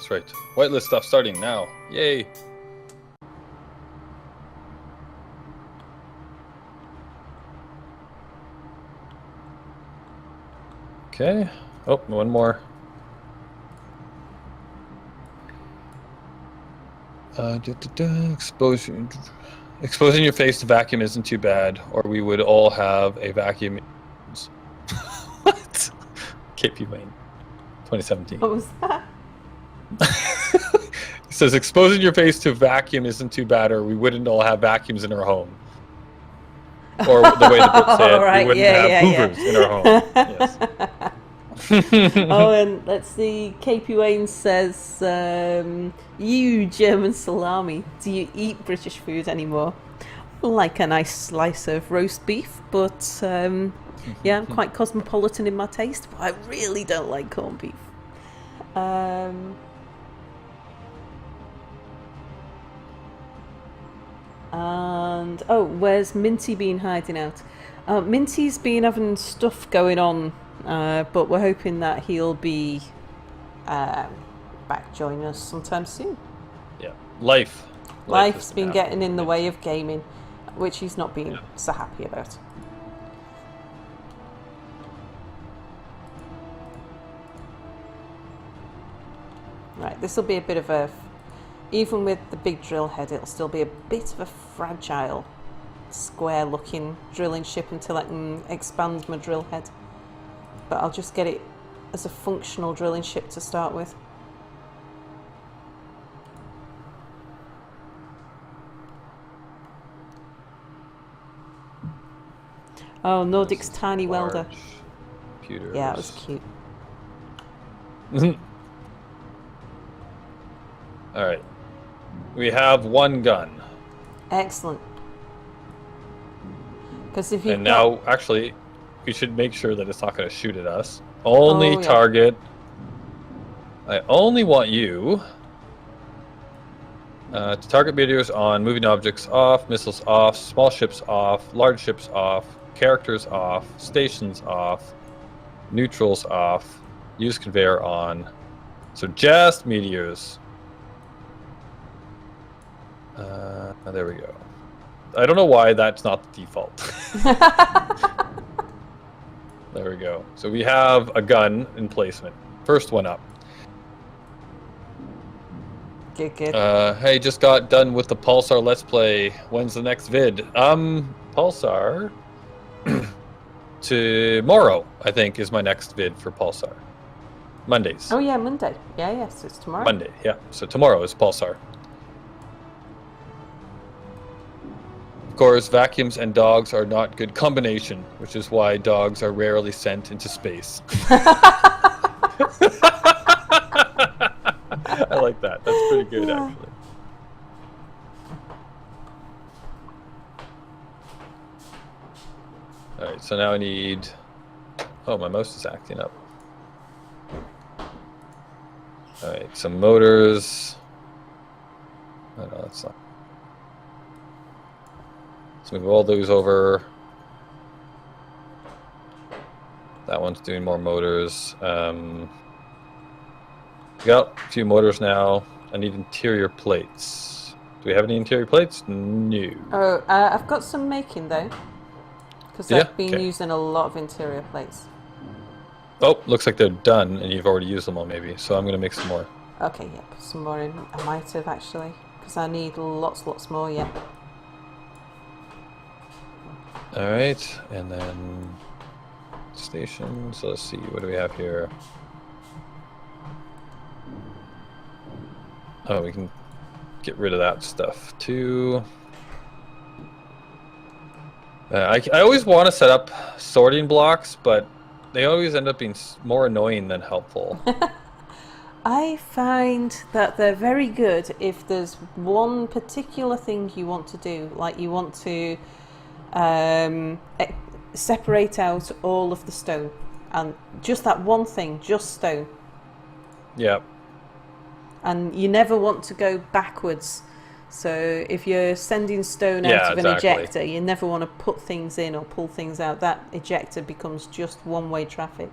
That's right. Whitelist stuff starting now. Yay. Okay. Oh, one more. Exposing your face to vacuum isn't too bad, or we would all have a vacuum. What? KP Wayne, 2017. What was that? It says exposing your face to vacuum isn't too bad, or we wouldn't all have vacuums in our home. Or the way the book said, Right, we wouldn't have hoovers in our home. Yes. Oh, and let's see. KP Wayne says, you German salami, do you eat British food anymore? I like a nice slice of roast beef, but yeah, I'm quite cosmopolitan in my taste, but I really don't like corned beef. And oh, where's Minty been hiding out? Minty's been having stuff going on, but we're hoping that he'll be back joining us sometime soon. Yeah, life's been getting in the way of gaming, which he's not been so happy about. Right, this will be a bit of a, even with the big drill head, it'll still be a bit of a fragile, square-looking drilling ship until I can expand my drill head. But I'll just get it as a functional drilling ship to start with. Oh, Nordic's tiny welder. Computers. Yeah, it was cute. All right. We have one gun. Excellent. Because if you and now, actually, we should make sure that it's not going to shoot at us. Only target. I only want you to target meteors on moving objects off, missiles off, small ships off, large ships off, characters off, stations off, neutrals off, use conveyor on. So just meteors. There we go. I don't know why that's not the default. There we go. So we have a gun in placement. First one up. Good. Hey, just got done with the Pulsar Let's Play. When's the next vid? Pulsar. Tomorrow, I think, is my next vid for Pulsar. Mondays. Oh yeah, Monday. Yes, it's tomorrow. Monday, yeah. So tomorrow is Pulsar. Of course, vacuums and dogs are not good combination, which is why dogs are rarely sent into space. I like that. That's pretty good, actually. Alright, so now I need... Oh, my mouse is acting up. Alright, some motors. Oh, no, that's not... Let's move all those over. That one's doing more motors. Got a few motors now. I need interior plates. Do we have any interior plates? No. Oh, I've got some making though, because I've been using a lot of interior plates. Oh, looks like they're done, and you've already used them all, maybe. So I'm gonna make some more. Okay, yeah, put some more in. I might have actually, because I need lots more. Yeah. All right, and then stations. So let's see, what do we have here? Oh, we can get rid of that stuff too. I always want to set up sorting blocks, but they always end up being more annoying than helpful. I find that they're very good if there's one particular thing you want to do, like you want to separate out all of the stone, and just that one thing, just stone. Yeah. And you never want to go backwards. So if you're sending stone out of an ejector, you never want to put things in or pull things out. That ejector becomes just one-way traffic.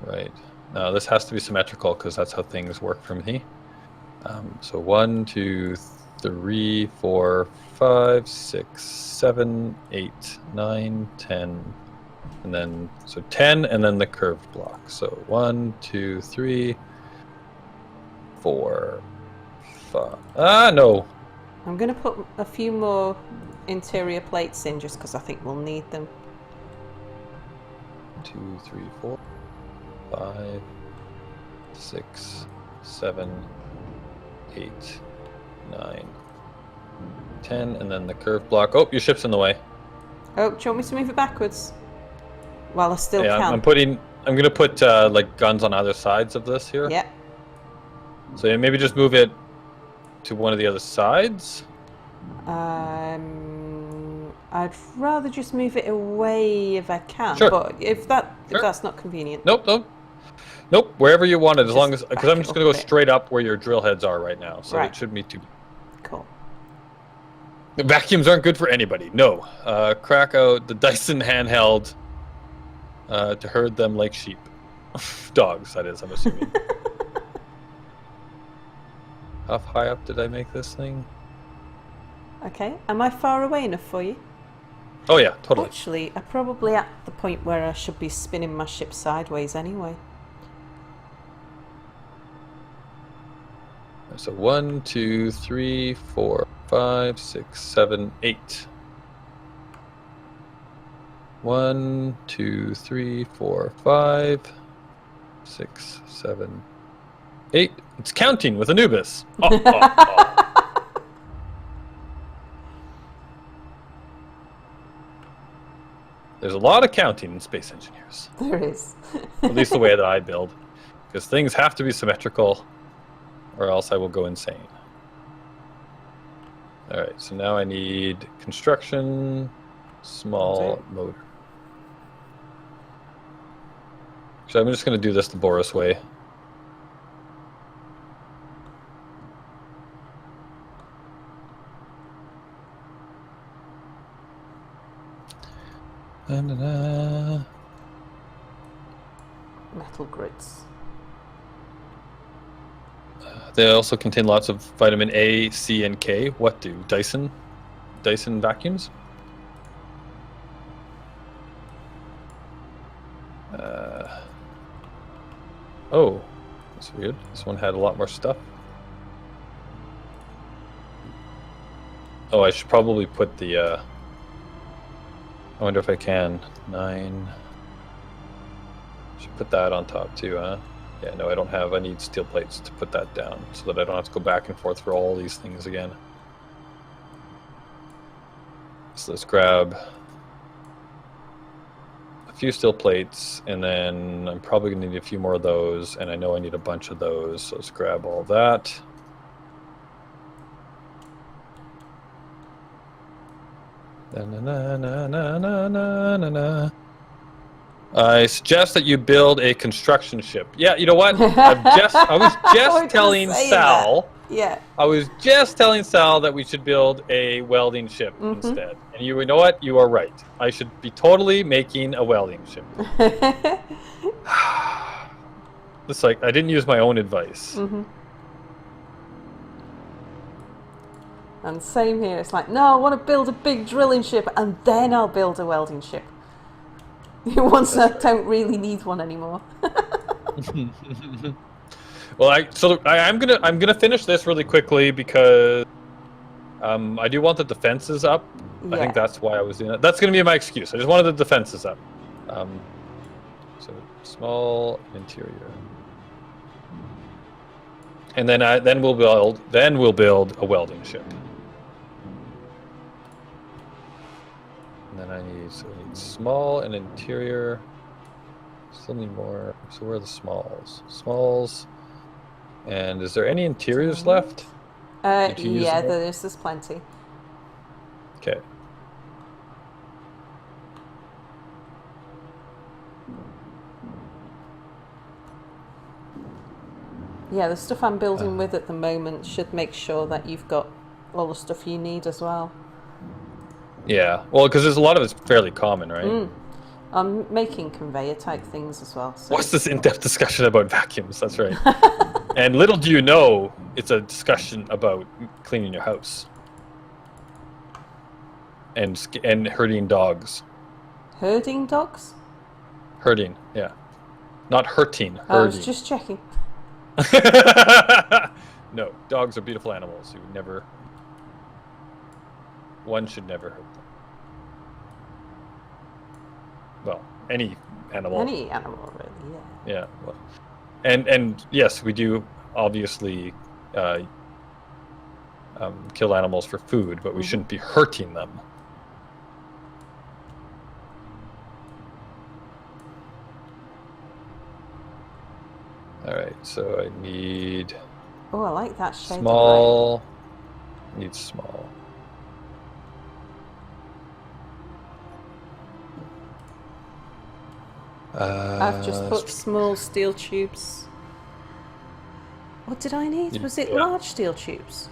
Right. Now this has to be symmetrical because that's how things work for me. So 1, 2, 3, 4, 5, 6, 7, 8, 9, 10, and then so 10, and then the curved block. So 1, 2, 3, 4, 5. Ah, no. I'm going to put a few more interior plates in just because I think we'll need them. 2, 3, 4, 5, 6, 7, 8, 9, 10, and then the curved block. Oh, your ship's in the way. Oh, do you want me to move it backwards? While I still Yeah, can. I'm gonna put like guns on either sides of this here. Yeah. So yeah, maybe just move it to one of the other sides. I'd rather just move it away if I can. Sure. But if that's not convenient. Nope. Wherever you want it, as long as back because I'm it just up gonna a go bit. straight up where your drill heads are right now, so Right. it shouldn't be too. Cool. The vacuums aren't good for anybody. No. Crack out the Dyson handheld to herd them like sheep. Dogs, that is, I'm assuming. How high up did I make this thing? Okay. Am I far away enough for you? Oh yeah, totally. Actually, I'm probably at the point where I should be spinning my ship sideways anyway. So 1, 2, 3, 4, 5, 6, 7, 8. 1, 2, 3, 4, 5, 6, 7, 8. It's counting with Anubiz. Oh. There's a lot of counting in Space Engineers. There is. At least the way that I build. Because things have to be symmetrical, or else I will go insane. Alright, so now I need construction, small motor. So I'm just going to do this the Boris way. Metal grids. They also contain lots of vitamin A, C, and K. What do? Dyson vacuums? Oh, that's weird. This one had a lot more stuff. Oh, I should probably put the, I wonder if I can. 9. Should put that on top too, huh? Yeah, no, I don't have. I need steel plates to put that down so that I don't have to go back and forth for all these things again. So let's grab a few steel plates, and then I'm probably going to need a few more of those, and I know I need a bunch of those, so let's grab all that. I suggest that you build a construction ship. Yeah, you know what? I was just telling Sal. Yeah. I was just telling Sal that we should build a welding ship instead. And you know what? You are right. I should be totally making a welding ship. It's like I didn't use my own advice. And same here. It's like, no, I want to build a big drilling ship, and then I'll build a welding ship. Once I don't really need one anymore. Well, I'm gonna finish this really quickly because I do want the defenses up. Yeah. I think that's why I was doing that. That's gonna be my excuse. I just wanted the defenses up. So small interior, and then we'll build a welding ship. And then I need small and interior. Still need more. So where are the smalls? Smalls. And is there any interiors left? Yeah, there's plenty. Okay. Yeah, the stuff I'm building with at the moment should make sure that you've got all the stuff you need as well. Yeah, well, because there's a lot of it's fairly common, right? I'm making conveyor type things as well. So. What's this in-depth discussion about vacuums? That's right. And little do you know, it's a discussion about cleaning your house and herding dogs. Herding dogs? Herding, yeah, not hurting. Herding. I was just checking. No, dogs are beautiful animals. You would never. One should never hurt them. Well, any animal. Any animal, really, yeah. Yeah. Well, and yes, we do obviously kill animals for food, but we shouldn't be hurting them. All right, so I need. Oh, I like that shade. Small. Needs small. I've just put small steel tubes. What did I need? Was it large steel tubes?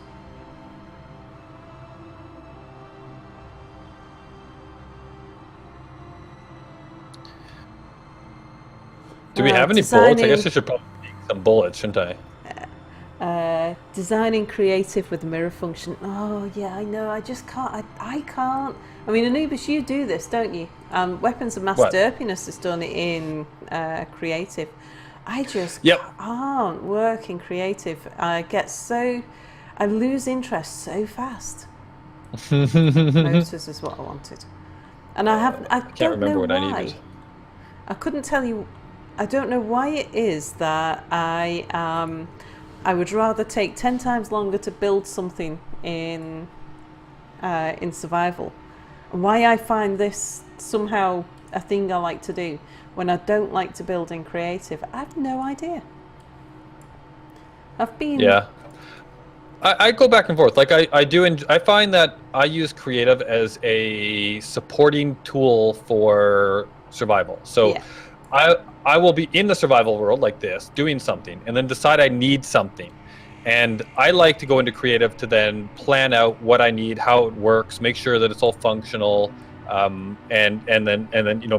Do we have any bullets? I guess I should probably make some bullets, shouldn't I? Designing creative with mirror function. Oh yeah, I know. I just can't. I can't. I mean, Anubiz, you do this, don't you? Weapons of mass derpiness is done in creative. I just can't work in creative. I lose interest so fast. Motors is what I wanted, and I can't remember what I needed. I couldn't tell you. I don't know why it is that I would rather take 10 times longer to build something in survival. And why I find this somehow a thing I like to do when I don't like to build in creative, I have no idea. I've been... Yeah. I go back and forth. Like I find that I use creative as a supporting tool for survival. So I will be in the survival world like this, doing something, and then decide I need something. And I like to go into creative to then plan out what I need, how it works, make sure that it's all functional, and then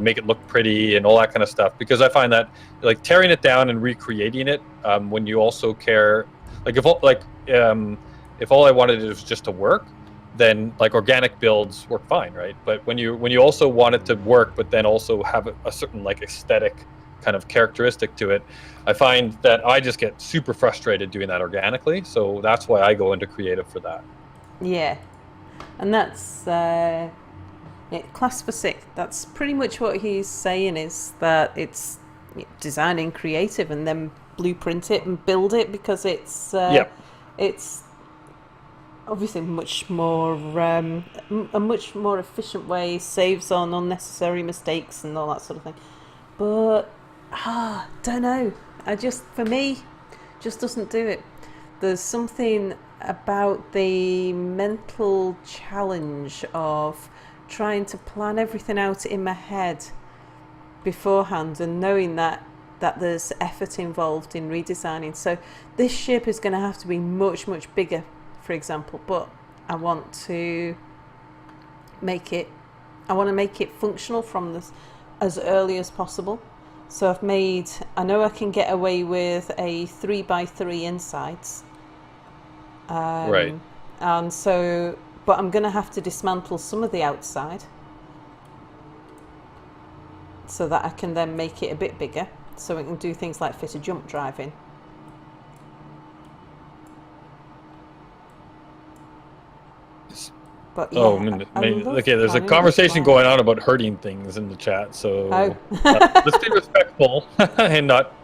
make it look pretty and all that kind of stuff. Because I find that like tearing it down and recreating it, when you also care, like if all I wanted it was just to work, then like organic builds work fine, right? But when you also want it to work, but then also have a certain like aesthetic kind of characteristic to it, I find that I just get super frustrated doing that organically. So that's why I go into creative for that. Yeah, and that's class for sick. That's pretty much what he's saying, is that it's designing creative and then blueprint it and build it, because it's obviously much more a much more efficient way, saves on unnecessary mistakes and all that sort of thing. But don't know. For me, just doesn't do it. There's something about the mental challenge of trying to plan everything out in my head beforehand and knowing that there's effort involved in redesigning. So this ship is going to have to be much, much bigger, for example, but I want to make it functional from this as early as possible. So I know I can get away with a 3x3 insides. Right. And so, but I'm going to have to dismantle some of the outside so that I can then make it a bit bigger, so we can do things like fit a jump drive in. But okay, there's a conversation going on about hurting things in the chat, so let's be respectful and not,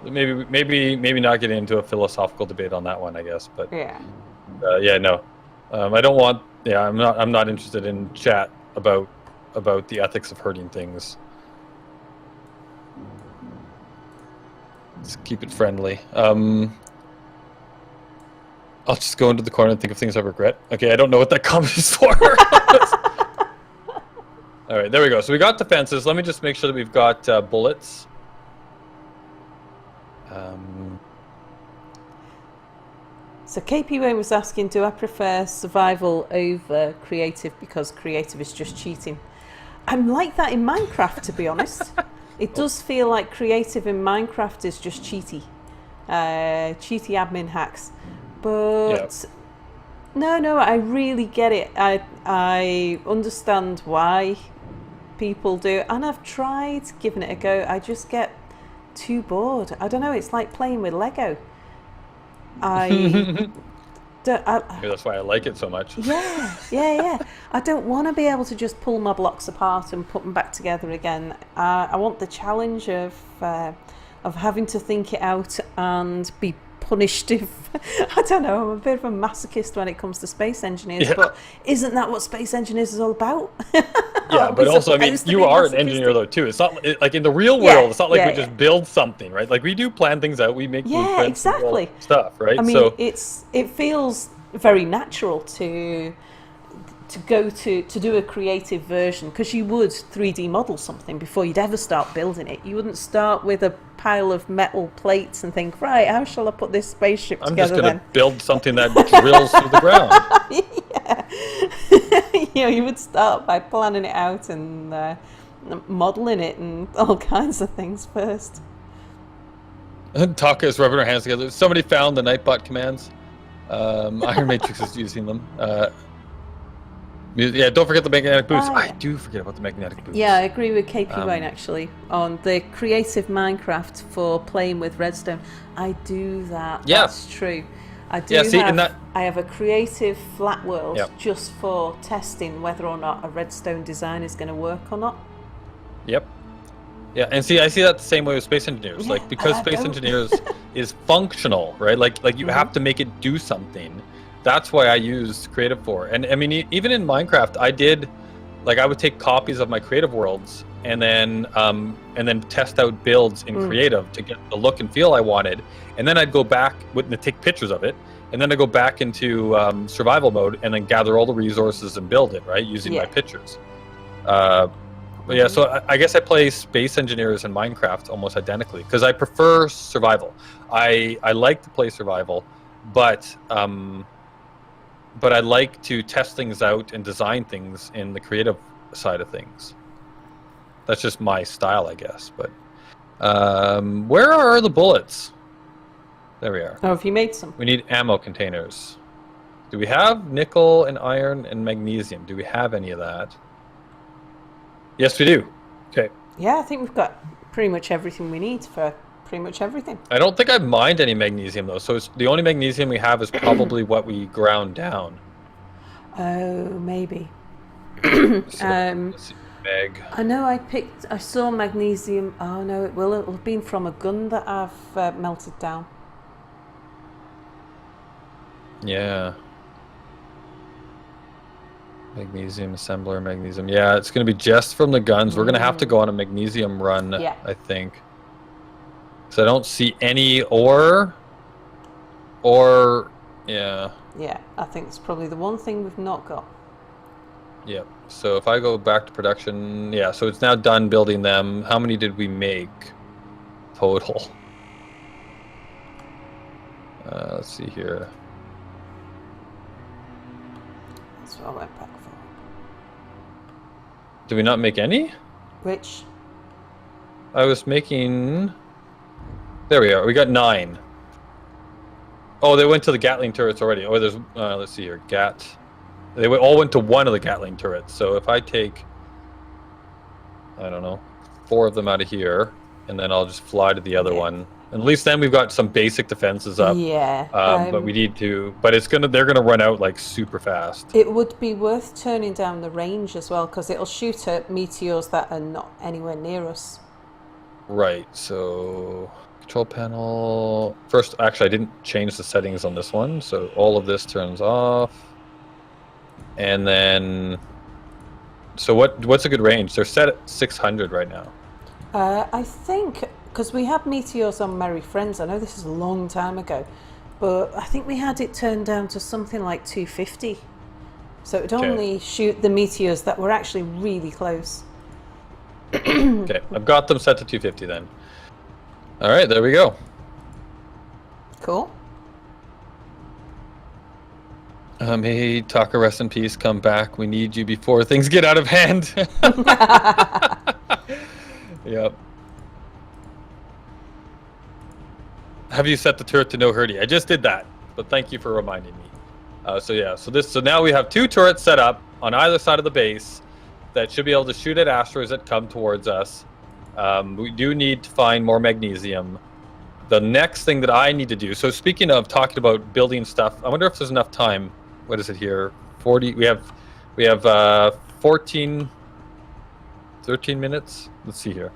maybe not get into a philosophical debate on that one, I guess. But no, I don't want. Yeah, I'm not interested in chat about the ethics of hurting things. Let's keep it friendly. I'll just go into the corner and think of things I regret. Okay, I don't know what that comment is for. All right, there we go. So we got defenses. Let me just make sure that we've got bullets. So KP Wayne was asking, do I prefer survival over creative because creative is just cheating? I'm like that in Minecraft, to be honest. It does feel like creative in Minecraft is just cheaty admin hacks. But no, I really get it. I understand why people do it, and I've tried giving it a go. I just get too bored. I don't know. It's like playing with Lego. Maybe that's why I like it so much. Yeah. I don't want to be able to just pull my blocks apart and put them back together again. I want the challenge of having to think it out and be punished if I don't know. I'm a bit of a masochist when it comes to space engineers, but isn't that what space engineers is all about? Yeah, but also, I mean, you are an engineer though too. It's not like in the real world. It's not like we just build something, right? Like we do plan things out. We make blueprints and all stuff, right? I mean, it feels very natural to do a creative version, because you would 3D model something before you'd ever start building it. You wouldn't start with a pile of metal plates and think, right, how shall I put this spaceship together? I'm just going to build something that drills through the ground. You would start by planning it out and modeling it and all kinds of things first. Taka is rubbing her hands together. Somebody found the Nightbot commands. Iron Matrix is using them. Yeah, don't forget the magnetic boots. I do forget about the magnetic boots. Yeah, I agree with KP Wayne actually on the creative Minecraft for playing with redstone. I do that. Yeah. That's true. I do I have a creative flat world just for testing whether or not a redstone design is going to work or not. Yep. Yeah, and see, I see that the same way with space engineers. Like, because space engineers is functional, right? Like you have to make it do something. That's why I used creative for. And I mean, even in Minecraft, I would take copies of my creative worlds and then test out builds in creative to get the look and feel I wanted. And then I'd go back and take pictures of it. And then I go back into survival mode and then gather all the resources and build it, right? Using my pictures. But yeah, so I guess I play space engineers in Minecraft almost identically because I prefer survival. I like to play survival, but I like to test things out and design things in the creative side of things. That's just my style, I guess. But where are the bullets? There we are. Oh, have you made some? We need ammo containers. Do we have nickel and iron and magnesium? Do we have any of that? Yes, we do. Okay. Yeah, I think we've got pretty much everything we need for pretty much everything. I don't think I've mined any magnesium though, so the only magnesium we have is probably what we ground down. Oh, maybe. Let's see, meg. I know I saw magnesium. Oh no, it'll have been from a gun that I've melted down. Yeah. Magnesium assembler, magnesium. Yeah, it's going to be just from the guns. We're going to have to go on a magnesium run, I think. So I don't see any ore. Yeah. Yeah, I think it's probably the one thing we've not got. Yep. So if I go back to production, yeah, so it's now done building them. How many did we make total? Let's see here. That's what I went back for. Did we not make any? Which? I was making... There we are. We got 9. Oh, they went to the Gatling turrets already. Oh, there's... let's see here. They all went to one of the Gatling turrets. So if I take... I don't know. 4 of them out of here. And then I'll just fly to the other one. And at least then we've got some basic defenses up. Yeah. But we need to... But they're gonna run out like super fast. It would be worth turning down the range as well, because it'll shoot at meteors that are not anywhere near us. Right, so... Control panel... First, actually, I didn't change the settings on this one, so all of this turns off. And then... So what's a good range? They're set at 600 right now. I think, because we had meteors on Merry Friends, I know this is a long time ago, but I think we had it turned down to something like 250. So it would only shoot the meteors that were actually really close. Okay, I've got them set to 250 then. All right, there we go. Cool. Hey, Taka, rest in peace. Come back. We need you before things get out of hand. Yep. Have you set the turret to no hurdy? I just did that, but thank you for reminding me. So now we have 2 turrets set up on either side of the base that should be able to shoot at asteroids that come towards us. We do need to find more magnesium. The next thing that I need to do. So speaking of talking about building stuff, I wonder if there's enough time. What is it here? 40. We have 13 minutes. Let's see here.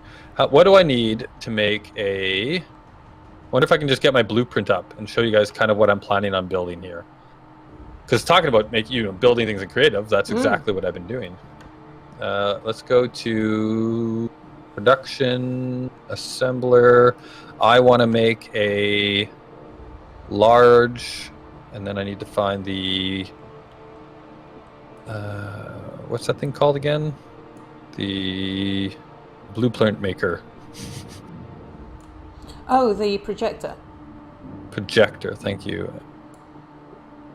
What do I need to make a? I wonder if I can just get my blueprint up and show you guys kind of what I'm planning on building here. Because talking about building things in creative, that's exactly what I've been doing. Let's go to production assembler. I want to make a large, and then I need to find the what's that thing called again? The blueprint maker. Oh, the projector. Projector, thank you.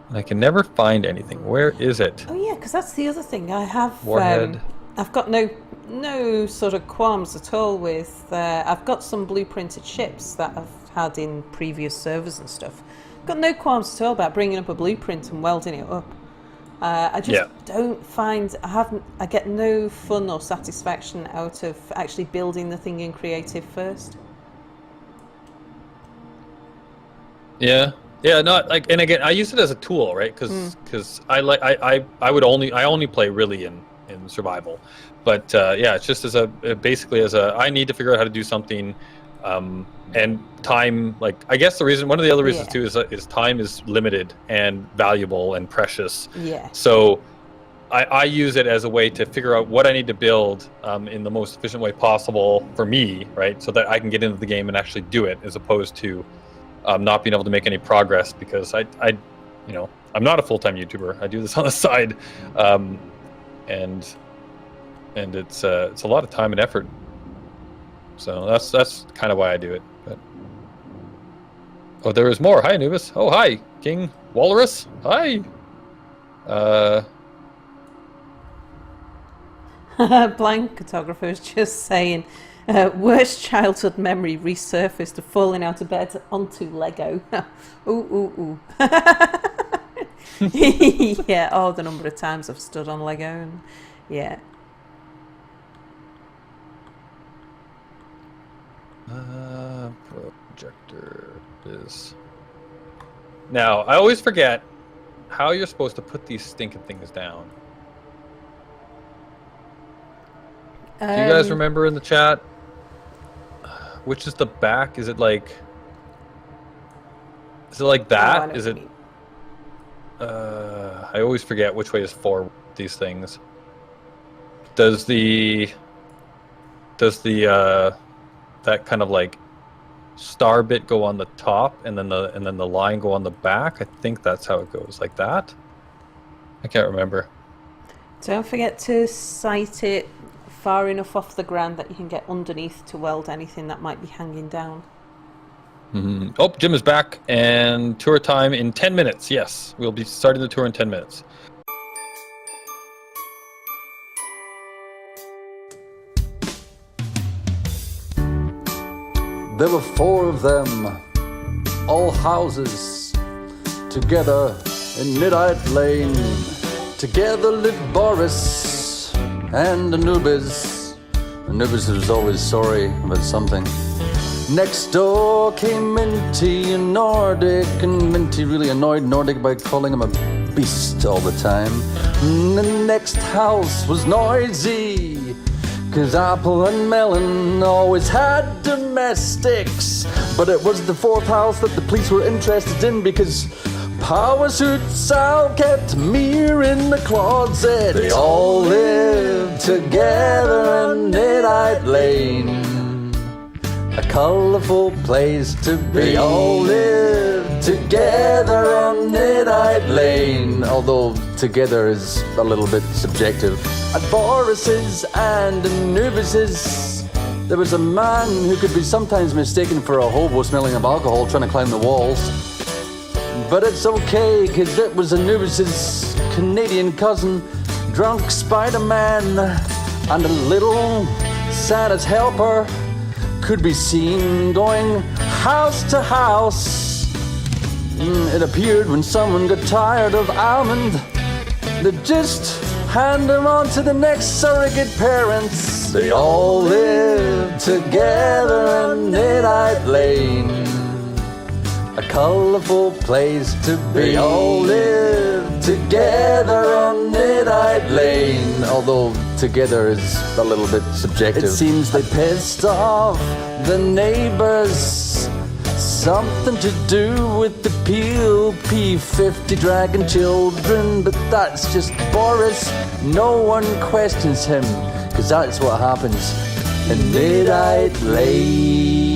And I can never find anything. Where is it? Oh yeah, because that's the other thing. I have Warhead. I've got no sort of qualms at all with. I've got some blueprinted ships that I've had in previous servers and stuff. Got no qualms at all about bringing up a blueprint and welding it up. I just don't find I get no fun or satisfaction out of actually building the thing in creative first. Yeah, not like, and again, I use it as a tool, right? Because I only play really in survival, but it's just as I need to figure out how to do something, and time. Like, I guess one of the other reasons too is time is limited and valuable and precious. Yeah. So I use it as a way to figure out what I need to build in the most efficient way possible for me, right? So that I can get into the game and actually do it, as opposed to not being able to make any progress because I'm not a full-time YouTuber. I do this on the side, and it's a lot of time and effort. So that's kind of why I do it. But there is more. Hi, Anubis. Oh, hi, King Walrus. Hi. Blank photographer is just saying, worst childhood memory resurfaced of falling out of bed onto Lego. ooh. Yeah, the number of times I've stood on Lego. And, yeah. Projector is. Now, I always forget how you're supposed to put these stinking things down. Do you guys remember in the chat? Which is the back? Is it like that? No, is it? I always forget which way is forward with these things. Does the that kind of like star bit go on the top and then the line go on the back? I think that's how it goes, like that. I can't remember. Don't forget to sight it far enough off the ground that you can get underneath to weld anything that might be hanging down. Mm-hmm. Oh, Jim is back, and tour time in 10 minutes. Yes, we'll be starting the tour in 10 minutes. There were 4 of them, all houses, together in Nidd Lane. Together lived Boris and Anubiz. Anubiz was always sorry about something. Next door came Minty and Nordic, and Minty really annoyed Nordic by calling him a beast all the time. And the next house was noisy, 'cause Apple and Melon always had domestics. But it was the 4th house that the police were interested in, because Power Suit Sal kept Mir in the closet. They all lived together in Nidd Lane, a colourful place to be. They all lived together on Nidd Lane, although together is a little bit subjective. At Boris's and Anubis's, there was a man who could be sometimes mistaken for a hobo smelling of alcohol trying to climb the walls. But it's okay, cause it was Anubiz's Canadian cousin, drunk Spider-Man, and a little Santa's helper could be seen going house to house. It appeared when someone got tired of almond, they'd just hand them on to the next surrogate parents. They all lived together in Nidd Lane, a colourful place to be. They all lived together in Nidd Lane, although together is a little bit subjective. It seems they pissed off the neighbours, something to do with the Peel P50 dragon children, but that's just Boris. No one questions him, cause that's what happens in Nidd Lane.